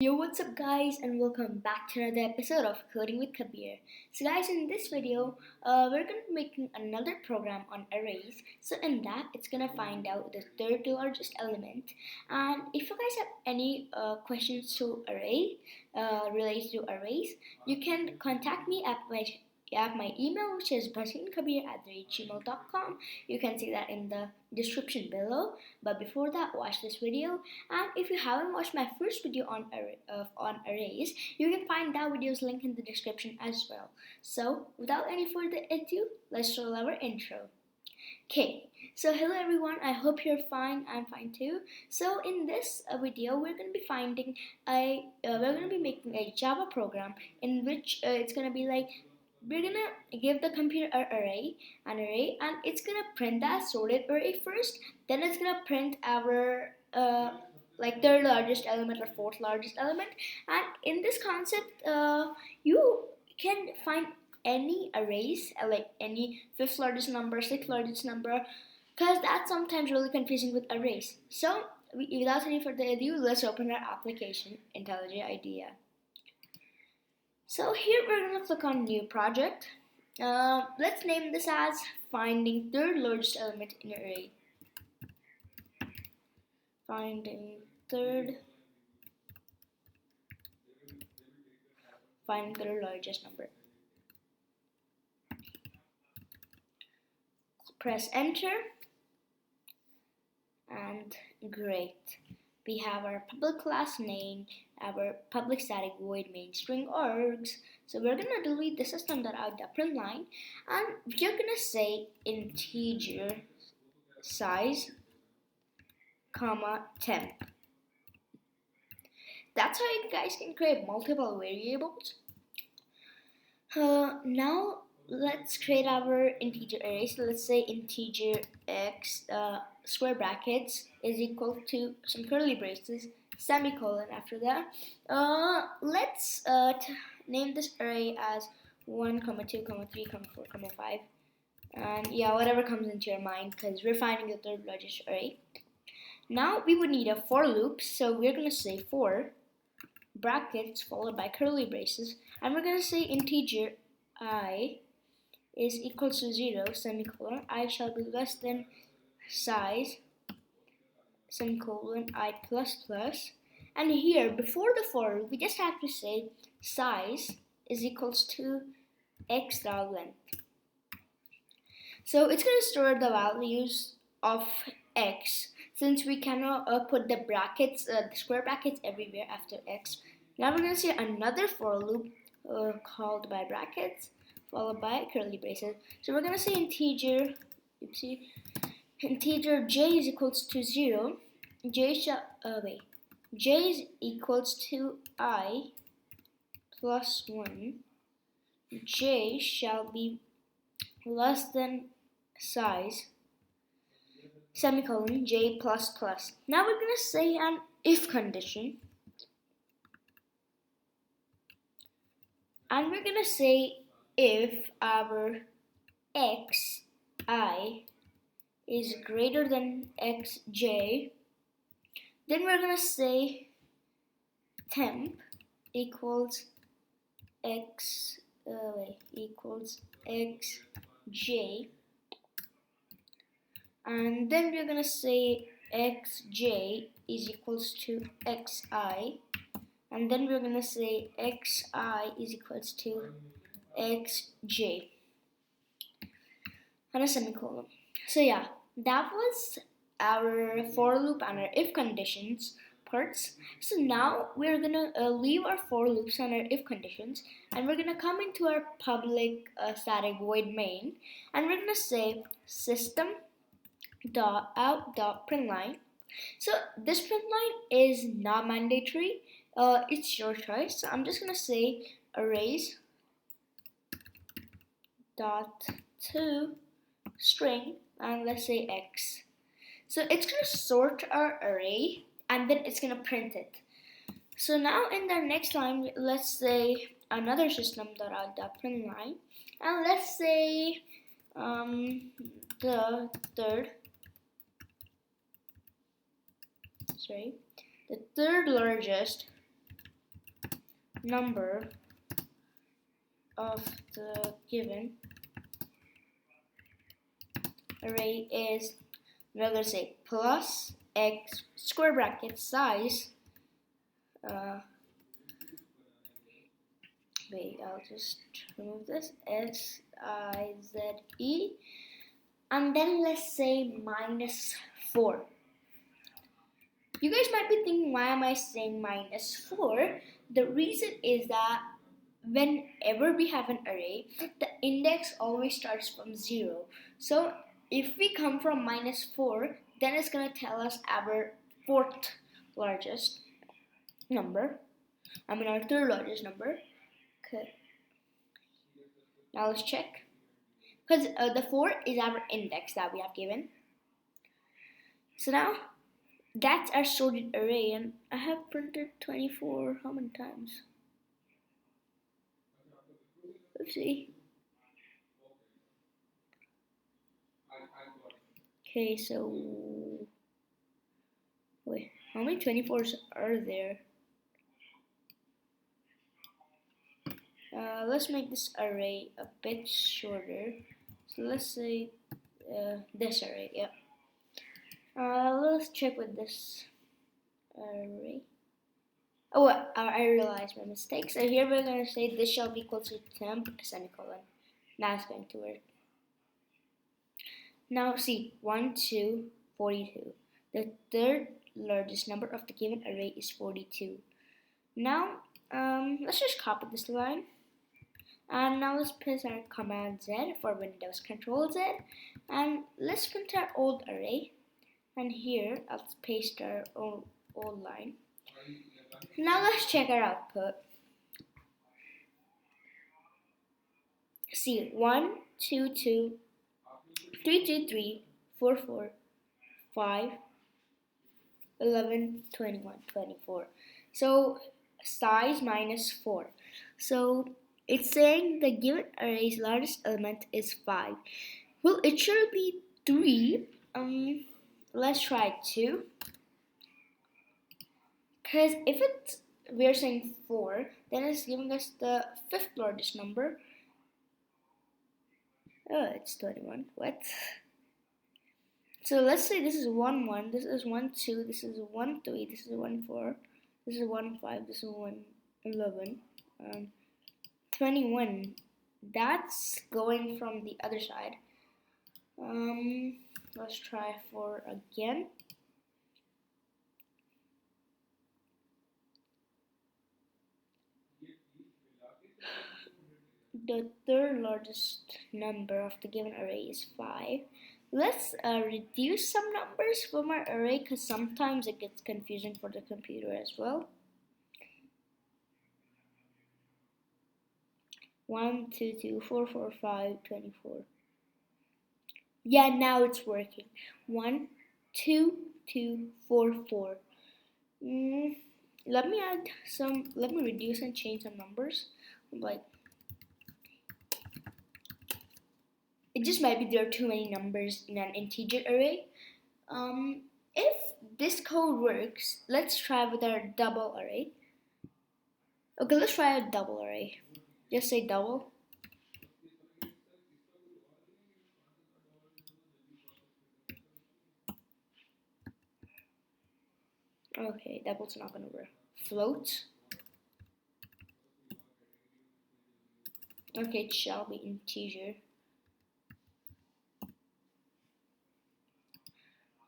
Yo, what's up guys, and welcome back to another episode of Coding with Kabir. So guys, in this video, we're going to be making another program on arrays. So in that, it's going to find out the third largest element. And if you guys have any questions to related to arrays, you can contact me at my email, which is basinkabir@gmail.com. You can see that in the description below. But before that, watch this video. And if you haven't watched my first video on arrays, you can find that video's link in the description as well. So without any further ado, let's roll our intro. Okay, so hello everyone, I hope you're fine. I'm fine too. So in this video, we're going to be making a Java program in which it's going to be like, we're gonna give the computer an array, and it's gonna print that sorted array first. Then it's gonna print our third largest element or fourth largest element. And in this concept, you can find any arrays, like any fifth largest number, sixth largest number, because that's sometimes really confusing with arrays. So without any further ado, let's open our application, IntelliJ IDEA. So here we're going to click on New Project. Let's name this as Finding Third Largest Element in Array. Finding third largest number. Press Enter, and great. We have our public class name, our public static void main string args. So we're gonna delete the system.out.println, and we're gonna say integer size, comma temp. That's how you guys can create multiple variables. Now let's create our integer array. So let's say integer x square brackets is equal to some curly braces, semicolon after that. Let's name this array as 1, 2, 3, 4, 5. And yeah, whatever comes into your mind, because we're finding the third largest array. Now we would need a for loop, so we're going to say for brackets followed by curly braces, and we're going to say integer I is equal to 0, semicolon, I shall be less than size, semicolon, I plus plus. And here, before the for, we just have to say size is equals to x dot length. So it's going to store the values of x, since we cannot put the brackets, the square brackets everywhere after x. Now we're going to see another for loop called by brackets followed by curly braces. So we're going to say integer j is equals to 0. J is equals to I plus 1. J shall be less than size, semicolon, j plus plus. Now we're going to say an if condition, and we're going to say if our xi is greater than xj, then we're going to say temp equals xj, and then we're going to say xj is equals to xi, and then we're going to say xi is equals to xj, and a semicolon. So yeah, that was our for loop and our if conditions parts. So now we're gonna leave our for loops and our if conditions, and we're gonna come into our public static void main, and we're gonna say system.out.println. So this println is not mandatory, it's your choice. So I'm just gonna say arrays dot to string, and let's say x. So it's going to sort our array, and then it's going to print it. So now in the next line, let's say another system.out.println, and let's say the third largest number of the given array is, we're going to say plus x square bracket size, wait, I'll just remove this, size, and then let's say minus 4. You guys might be thinking, why am I saying minus 4? The reason is that whenever we have an array, the index always starts from 0. So if we come from minus 4, then it's going to tell us our fourth largest number. Our third largest number. Okay. Now let's check. Because the 4 is our index that we have given. So now, that's our sorted array, and I have printed 24 how many times? Let's see. Okay, so wait, how many 24s are there? Let's make this array a bit shorter. So let's say this array, yeah. Let's check with this array. Oh, I realized my mistake. So here we're going to say this shall be equal to temp semicolon. That's going to work. Now see, 1, 2, 42. The third largest number of the given array is 42. Now, let's just copy this line. And now let's press our Command Z for Windows, Control Z. And let's print our old array. And here, I'll paste our old line. Now let's check our output. See, 1, 2, 2, 3, 2, 3, 4, 4, 5, 11, 21, 24. So, size minus 4. So, it's saying the given array's largest element is 5. Well, it should be 3. Let's try 2. Because if we're saying 4, then it's giving us the fifth largest number. Oh, it's 21. What? So let's say this is 1, 1, this is 1, 2, this is 1, 3, this is 1, 4, this is 1, 5, this is 1, 11, 21. That's going from the other side. Let's try 4 again. The third largest number of the given array is 5. Let's reduce some numbers from our array because sometimes it gets confusing for the computer as well. 1, 2, 2, 4, 4, 5, 24. Yeah, now it's working. 1, 2, 2, 4, 4. Let me reduce and change some numbers. Like, it just might be there are too many numbers in an integer array. If this code works, let's try with our double array. Okay, let's try a double array. Just say double. Okay, double's not gonna work. Float. Okay, it shall be integer.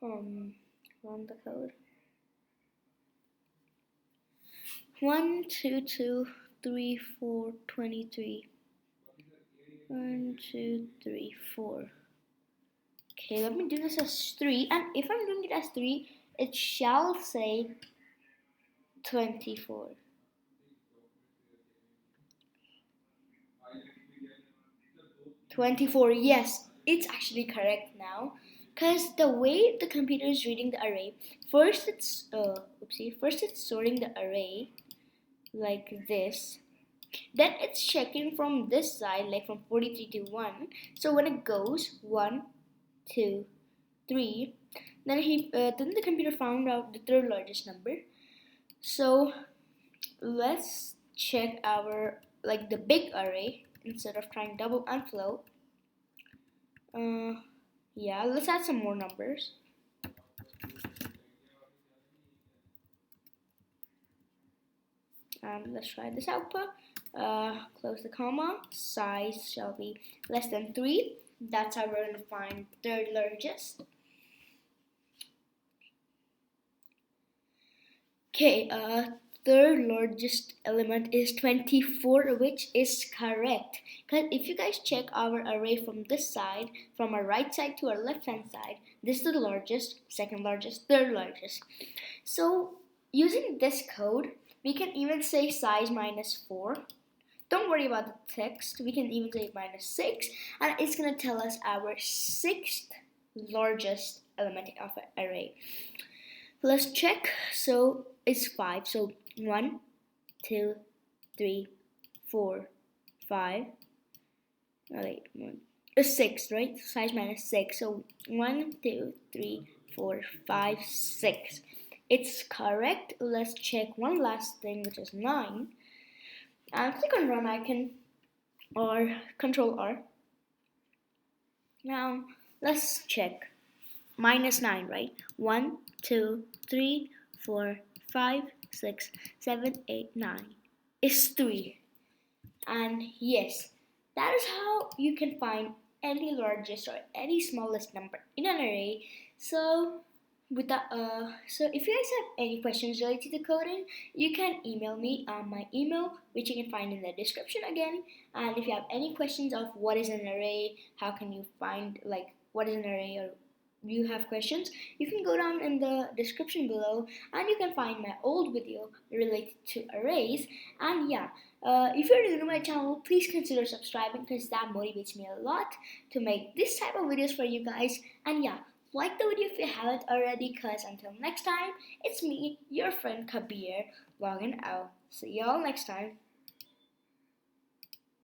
Run the code. 1, 2, 2, 3, 4, 23. 1, 2, 3, 4. Okay, let me do this as 3. And if I'm doing it as 3, it shall say 24. Yes, it's actually correct now. Because the way the computer is reading the array, first it's sorting the array like this. Then it's checking from this side, like from 43 to 1. So when it goes 1, 2, 3, then then the computer found out the third largest number. So let's check our the big array instead of trying double and float. Yeah, let's add some more numbers. Let's try this output. Close the comma. Size shall be less than 3. That's how we're going to find third largest. Okay, third largest element is 24, which is correct. Because if you guys check our array from this side, from our right side to our left hand side, this is the largest, second largest, third largest. So using this code, we can even say size minus 4. Don't worry about the text. We can even say minus 6, and it's going to tell us our sixth largest element of an array. Let's check. So it's 5. So 1, 2, 3, 4, 5. Oh wait, 6, right? Size minus 6. So 1, 2, 3, 4, 5, 6. It's correct. Let's check one last thing, which is 9. Click on run icon or Control R. Now let's check. Minus 9, right? 1, 2, 3, 4, 5, 6, 7, 8, 9 is 3. And yes, that is how you can find any largest or any smallest number in an array. So if you guys have any questions related to coding, you can email me on my email, which you can find in the description again. And if you have any questions of what is an array, how can you find what is an array, or you have questions, you can go down in the description below and you can find my old video related to arrays. And yeah, if you're new to my channel, please consider subscribing because that motivates me a lot to make this type of videos for you guys. And yeah, like the video if you haven't already, because until next time, it's me, your friend Kabir, logging out. See y'all next time.